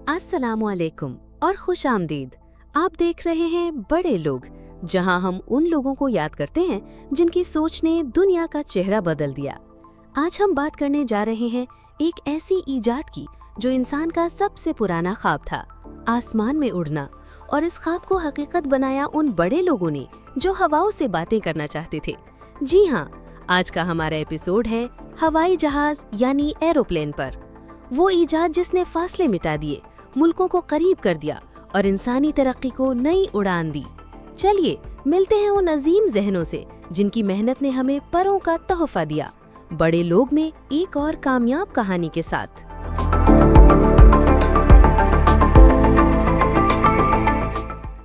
अस्सलामुअलैकुम और खुश आमदीद। आप देख रहे हैं बड़े लोग, जहां हम उन लोगों को याद करते हैं जिनकी सोच ने दुनिया का चेहरा बदल दिया। आज हम बात करने जा रहे हैं एक ऐसी ईजाद की जो इंसान का सबसे पुराना ख्वाब था, आसमान में उड़ना। और इस ख्वाब को हकीकत बनाया उन बड़े लोगों ने जो हवाओं से बातें करना चाहते थे। जी हाँ, आज का हमारा एपिसोड है हवाई जहाज यानी एरोप्लेन पर। वो ईजाद जिसने फासले मिटा दिए, मुल्कों को करीब कर दिया और इंसानी तरक्की को नई उड़ान दी। चलिए मिलते हैं उन अजीम जहनों से जिनकी मेहनत ने हमें परों का तोहफा दिया, बड़े लोग में एक और कामयाब कहानी के साथ।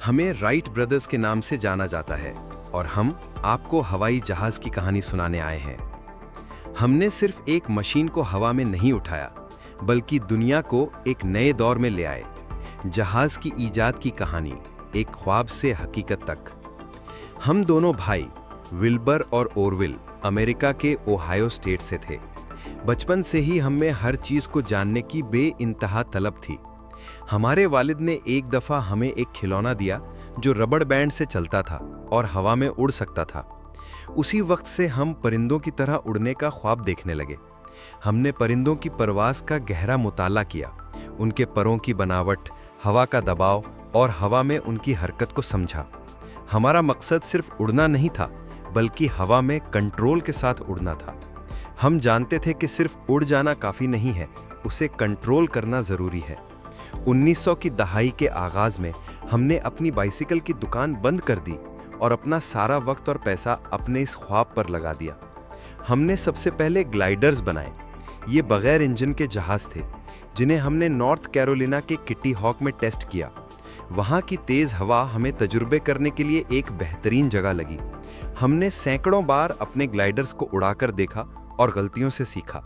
हमें राइट ब्रदर्स के नाम से जाना जाता है और हम आपको हवाई जहाज की कहानी सुनाने आए हैं। हमने सिर्फ एक मशीन को हवा में नहीं उठाया, बल्कि दुनिया को एक नए दौर में ले आए। जहाज की ईजाद की कहानी, एक ख्वाब से हकीकत तक। हम दोनों भाई विल्बर और ओरविल अमेरिका के ओहायो स्टेट से थे। बचपन से ही हमें हर चीज को जानने की बेइंतहा तलब थी। हमारे वालिद ने एक दफा हमें एक खिलौना दिया जो रबड़ बैंड से चलता था और हवा में उड़ सकता था। उसी वक्त से हम परिंदों की तरह उड़ने का ख्वाब देखने लगे। हमने परिंदों की परवास का गहरा मुताला किया, उनके परों की बनावट, हवा का दबाव और हवा में उनकी हरकत को समझा। हमारा मकसद सिर्फ उड़ना नहीं था, बल्कि हवा में कंट्रोल के साथ उड़ना था। हम जानते थे कि सिर्फ उड़ जाना काफ़ी नहीं है, उसे कंट्रोल करना ज़रूरी है। 1900 की दहाई के आगाज़ में हमने अपनी बाइसिकल की दुकान बंद कर दी और अपना सारा वक्त और पैसा अपने इस ख्वाब पर लगा दिया। हमने सबसे पहले ग्लाइडर्स बनाए। ये बगैर इंजन के जहाज़ थे जिन्हें हमने नॉर्थ कैरोलिना के किटी हॉक में टेस्ट किया। वहाँ की तेज़ हवा हमें तजुर्बे करने के लिए एक बेहतरीन जगह लगी। हमने सैकड़ों बार अपने ग्लाइडर्स को उड़ाकर देखा और गलतियों से सीखा।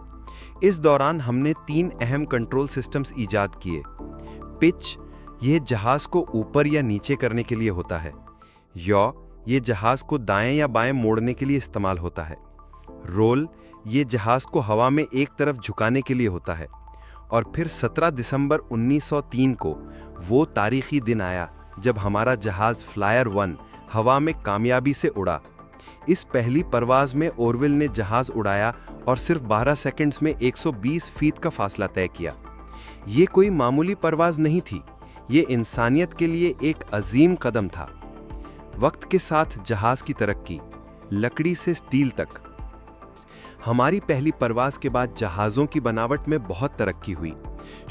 इस दौरान हमने 3 अहम कंट्रोल सिस्टम्स ईजाद किए। पिच, यह जहाज को ऊपर या नीचे करने के लिए होता है। यॉ, ये जहाज को दाएं या बाएं मोड़ने के लिए इस्तेमाल होता है। रोल, ये जहाज को हवा में एक तरफ झुकाने के लिए होता है। और फिर 17 दिसंबर 1903 को वो तारीखी दिन आया जब हमारा जहाज फ्लायर 1 हवा में कामयाबी से उड़ा। इस पहली परवाज में ओरविल ने जहाज उड़ाया और सिर्फ 12 सेकंड्स में 120 फीट का फासला तय किया। ये कोई मामूली परवाज नहीं थी, ये इंसानियत के लिए एक अजीम कदम था। वक्त के साथ जहाज की तरक्की, लकड़ी से स्टील तक। हमारी पहली परवाज के बाद जहाज़ों की बनावट में बहुत तरक्की हुई।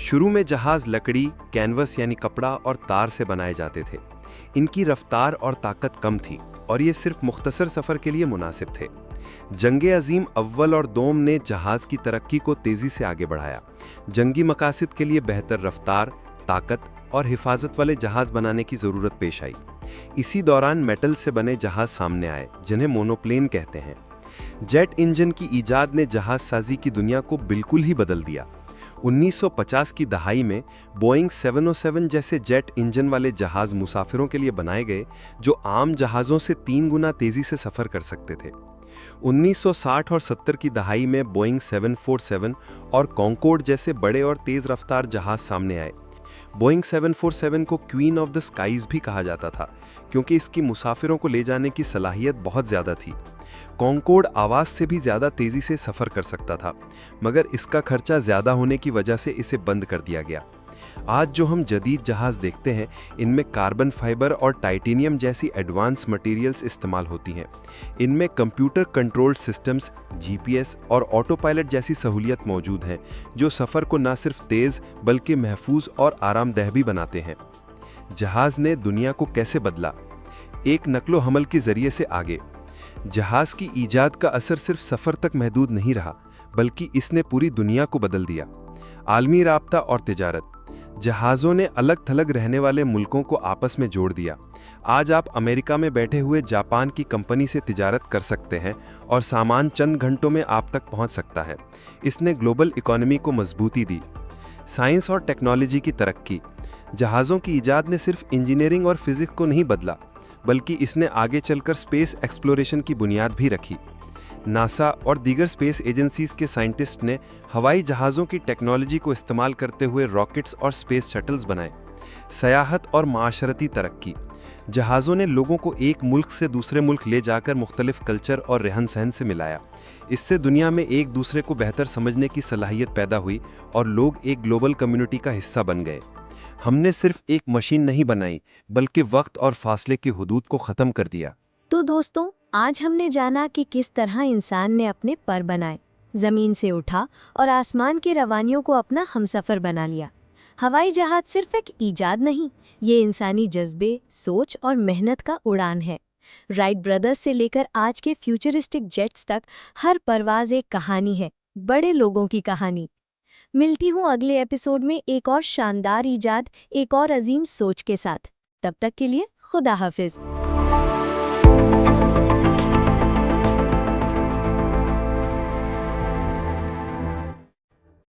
शुरू में जहाज लकड़ी, कैनवस यानी कपड़ा और तार से बनाए जाते थे। इनकी रफ्तार और ताकत कम थी और ये सिर्फ मुख्तसर सफ़र के लिए मुनासिब थे। जंगे अजीम अव्वल और दोम ने जहाज की तरक्की को तेज़ी से आगे बढ़ाया। जंगी मकासद के लिए बेहतर रफ्तार, ताकत और हिफाजत वाले जहाज बनाने की ज़रूरत पेश आई। इसी दौरान मेटल से बने जहाज सामने आए जिन्हें मोनोप्लेन कहते हैं। जेट इंजन की ईजाद ने जहाज साजी की दुनिया को बिल्कुल ही बदल दिया। 1950 की दहाई में बोइंग 707 जैसे जेट इंजन वाले जहाज मुसाफिरों के लिए बनाए गए जो आम जहाज़ों से 3 गुना तेज़ी से सफ़र कर सकते थे। 1960 और 70 की दहाई में बोइंग 747 और कॉन्कोर्ड जैसे बड़े और तेज़ रफ्तार जहाज सामने आए। बोइंग 747 को क्वीन ऑफ द स्काईज भी कहा जाता था क्योंकि इसकी मुसाफिरों को ले जाने की सलाहियत बहुत ज़्यादा थी। कॉन्कोर्ड आवाज़ से भी ज़्यादा तेज़ी से सफ़र कर सकता था, मगर इसका खर्चा ज़्यादा होने की वजह से इसे बंद कर दिया गया। आज जो हम जदीद जहाज़ देखते हैं, इनमें कार्बन फाइबर और टाइटेनियम जैसी एडवांस मटेरियल्स इस्तेमाल होती हैं। इनमें कंप्यूटर कंट्रोल्ड सिस्टम्स, जीपीएस और ऑटो पायलट जैसी सहूलियत मौजूद हैं जो सफ़र को न सिर्फ तेज़ बल्कि महफूज और आरामदेह भी बनाते हैं। जहाज़ ने दुनिया को कैसे बदला? एक नकलो हमल के ज़रिए से आगे। जहाज़ की ईजाद का असर सिर्फ सफ़र तक महदूद नहीं रहा, बल्कि इसने पूरी दुनिया को बदल दिया। आलमी राब्ता और तिजारत। जहाज़ों ने अलग थलग रहने वाले मुल्कों को आपस में जोड़ दिया। आज आप अमेरिका में बैठे हुए जापान की कंपनी से तिजारत कर सकते हैं और सामान चंद घंटों में आप तक पहुंच सकता है। इसने ग्लोबल इकोनॉमी को मजबूती दी। साइंस और टेक्नोलॉजी की तरक्की। जहाज़ों की ईजाद ने सिर्फ इंजीनियरिंग और फिजिक्स को नहीं बदला, बल्कि इसने आगे चलकर स्पेस एक्सप्लोरेशन की बुनियाद भी रखी। नासा और दीगर स्पेस एजेंसीज के साइंटिस्ट ने हवाई जहाज़ों की टेक्नोलॉजी को इस्तेमाल करते हुए रॉकेट्स और स्पेस शटल्स बनाए। सयाहत और माशरती तरक्की। जहाज़ों ने लोगों को एक मुल्क से दूसरे मुल्क ले जाकर मुख्तलिफ कल्चर और रहन सहन से मिलाया। इससे दुनिया में एक दूसरे को बेहतर समझने की सलाहियत पैदा हुई और लोग एक ग्लोबल कम्युनिटी का हिस्सा बन गए। हमने सिर्फ एक मशीन नहीं बनाई, बल्कि वक्त और फासले की हुदूद को ख़त्म कर दिया। तो दोस्तों, आज हमने जाना कि किस तरह इंसान ने अपने पर बनाए, जमीन से उठा और आसमान की रवानियों को अपना हमसफर बना लिया। हवाई जहाज सिर्फ एक ईजाद नहीं, ये इंसानी जज्बे, सोच और मेहनत का उड़ान है। राइट ब्रदर्स से लेकर आज के फ्यूचरिस्टिक जेट्स तक हर परवाज एक कहानी है, बड़े लोगों की कहानी। मिलती हूँ अगले एपिसोड में एक और शानदार ईजाद, एक और अजीम सोच के साथ। तब तक के लिए खुदा हाफिज।